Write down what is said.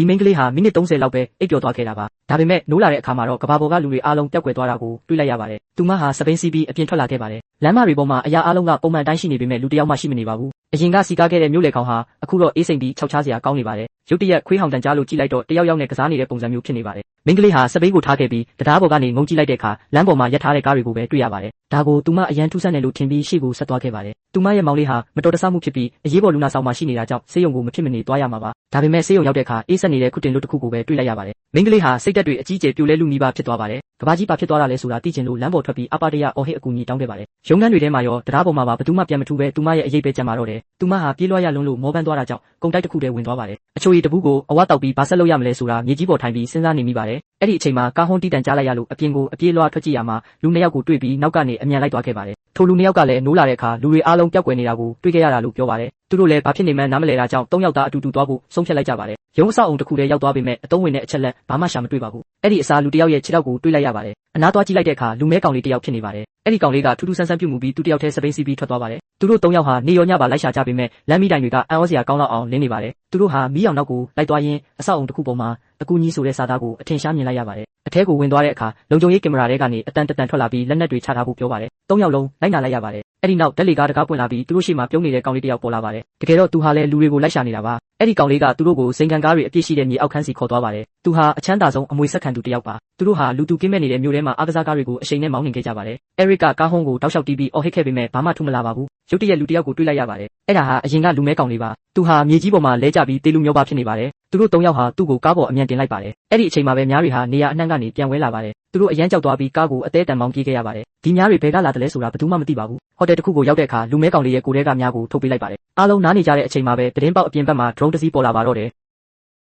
ဒီမိန်းကလေးဟာမိနစ်30လောက်ပဲအိပ်ပျော်သွားခဲ့တာပါဒါပေမဲ့နိုးလာတဲ့အခါမှာတော့ကဘာပေါ်ကလူတွေအားလုံးပျောက်ကွယ်သွားတာကိုတွေ့လိုက်ရပါတယ်သူမဟာစပိန်စီးပြီးအပြင်ထွက်လာခဲ့ပါတယ်လမ်းမတွေပေါ်မှာအရာအားလုံးကပုံမှန်တိုင်းရှိနေပေမဲ့လူတစ်ယောက်မှရှိမနေပါဘူးအရင်ကစီကားခဲ့တဲ့မြို့လေကောင်ဟာအခုတော့အေးစိမ်ပြီးခြောက်ခြားစရာကောင်းနေပါတယ်ရုတ်တရက်ခွေးဟောင်တန်ကြားလို့ကြည့်လိုက်တော့တယောက်ယောက်နဲ့ကစားနေတဲ့ပုံစံမျိုးဖြစ်နေပါတယ်မိန်းကလေးဟာစပိန်ကိုထားခဲ့ပြီးတရားပေါ်ကနေငုံကြည့်လိုက်တဲ့အခါလမ်းပေါ်မှာရပ်ထားတဲ့ကားတွေကိုပဲတွေ့ရပါတယ်ဒါကိုသူမအရန်ထူးဆန်းတယ်လို့ထင်ပြီးရှေ့ကိုဆက်သွားခဲ့ပါတယ်သူမရဲ့မောင်လေးဟာမတော်တဆမှုဖြစ်ပြီးအရေးပေါ်လူနာဆောင်မှာရှိနေတာကြောင့်ဆေးရုံကိုမဖြစ်မနေသွားရမှာပါဒါပေမဲ့ဆေးရုံရောက်တဲ့အခါအေးဆက်နေတဲ့ခုတင်လို့တစ်ခုကိုပဲတွေ့လိုက်ရပါတယ်မိန်းကလေးဟာစိတ်သက်တွေအကြီးကျယ်ပြိုလဲလူနီးပါးဖြစ်သွားပါတယ်ကဘာကြီးပါဖြစ်သွားတာလဲဆိုတာသိချင်လို့လမ်းပေါ်ထွက်ပြီးအပတရအော်ဟစ်အကူအညီတောင်းခဲ့ပါတယ်ရုံးခန်းတွေထဲမှာရောတရားပေါ်မှာပါဘသူမှပြန်မထူပဲသူမရဲ့အရေးပဲကြံပါတော့တယ်သူမဟာပြေးလွှားရလွန်းလို့မောပန်းသွားတာကြောင့်ကုန်တိုက်တစ်ခုတည်းဝင်သွားပါတယ်အချိုရည်တပူးကိုအဝတောက်ပြီးဘာဆက်လုပ်ရမလဲဆိုတာမြေကြီးပေါ်ထိုင်ပြီးစဉ်းစားနေမိပါတယ်အဲ့ဒီအချိန်မှာကားဟွန်းတီးတန်ကြားလိုက်ရလို့အပြင်ကိုအပြေးလွှားထွက်ကြည့်ရမှာလူနှစ်ယောက်ကိုတွေ့ပြီးနောက်ကနေအမြန်လိုက်သွားခဲ့ပါတယ်ထိုလူနှစ်ယောက်ကလည်းနိုးလာတဲ့အခါလူတွေအားလုံးပျောက်ကွယ်နေတာကိုတွေ့ခဲ့ရတာလို့ပြောပါတယ်သူတို့လည်းဘာဖြစ်နေမှန်းနားမလည်တာကြောင့်၃ယောက်သားအတူတူသွားဖို့ဆုံးဖြတ်လိုက်ကြပါတယ်ရုံးအဆောက်အုံတစ်ခုတည်းရောက်သွားပေမဲ့အတုံးဝင်တဲ့အချက်လက်ဘာမှရှာမတွေ့ပါဘူးအဲ့ဒီအစားလူတစ်ယောက်ရဲ့ခြေထောက်ကိုတွေ့လိုက်ရပါတယ်အနားသွားကြည့်လိုက်တဲ့အခါလူမဲကောင်လေးတစ်ယောက်ဖြစ်နေပါတယ်အဲ့ဒီကောင်လေးကထူးထူးဆန်းဆန်းပြုတ်မှုပြီးသူတစ်ယောက်တည်းစပိန်စီးပြီးထွက်သွားပါတယ်သူတို့၃ယောက်ဟာနေရောညပါလိုက်ရှာကြပေမဲ့လမ်းမီတိုင်တွေကအံ့ဩစရာကောင်းလောက်အောင်လင်းနေပါတယ်သူတို့ဟာမီးရောင်နောက်ကိုလိုက်သွားရင်းအဆောက်အုံတစ်ခုပေါ်မှာအကူကြီးဆိုတဲ့စာသားကိုအထင်ရှားမြင်လိုက်ရပါတယ်အထဲကိုဝင်သွားတဲ့အခါလုံခြုံရေးကင်မရာထဲကနေအတန်တန်ထွက်လာပြီးလက်နက်တွေချထားဖို့ပြောပါတယ်၃ယောက်လုံးလိုက်နာလိုက်ရပါတယ်အဲ့ဒီနောက်ဓာတ်လေကားတကားပွင့်လာပြီးသူတို့ရှေ့မှာပြုံးနေတဲ့ကောင်လေးတစ်ယောက်ပေါ်လာပါတယ်တကယ်တော့သူဟာလည်းလူတွေကိုလိုက်ရှာနေတာပါအဲ့ဒီကောင်လေးကသူတို့ကိုစိန်ခံကားတွေအပြည့်ရှိတဲ့မြေအောက်ခန်းစီခေါ်သွားပါတယ်သူဟာအချမ်းသာဆုံးအမွေဆက်ခံသူတစ်ယောက်ပါသူတို့ဟာလူသူကင်းမဲ့နေတဲ့မြို့ထဲမှာအားကစားကားတွေကိုအရှိန်နဲ့မောင်းနှင်ခဲ့ကြပါတယ်အဲရစ်ကကားဟုံးကိုတောက်လျှောက်တီးပြီးအော်ဟစ်ခဲ့ပေမဲ့ဘာမှထူမလာပါဘူးရုတ်တရက်လူတစ်ယောက်ကိုတွေ့လိုက်ရပါတယ်အဲ့ဒါဟာအရင်ကလူမဲကောင်လေးပါသူဟာမြေကြီးပေါ်မှာလဲကျပြီးတေးလူမျိုးပါဖြစ်နေပါတယ်သူတို့၃ယောက်ဟာသူ့ကိုကားပေါ်အမြန်တင်လိုက်ပါတယ်အဲ့ဒီအချိန်မှာပဲမြားတွေဟာနေရာအနှံ့ကနေပြန်ဝဲလာပါတယ်သူတို့အရန်ကြောက်သွားပြီးကားကိုအသေးတန်မောင်းပြေးခဲ့ရပါတယ်ဒီမြားတွေဘယ်ကလာတယ်လဲဆိုတာဘယ်သူမှမသိပါဘူးဟိုတယ်တစ်ခုကိုရောက်တဲ့အခါလူမဲကောင်လေးရဲ့ကိုယ်ထဲကမြားကိုထုတ်ပေးလိုက်ပါတယ်အားလုံးနားနေကြတဲ့အချိန်မှာပဲသတင်းပေါက်အပြင်ဘက်မှာ drone တစ်စီးပေါ်လာပါတော့တယ်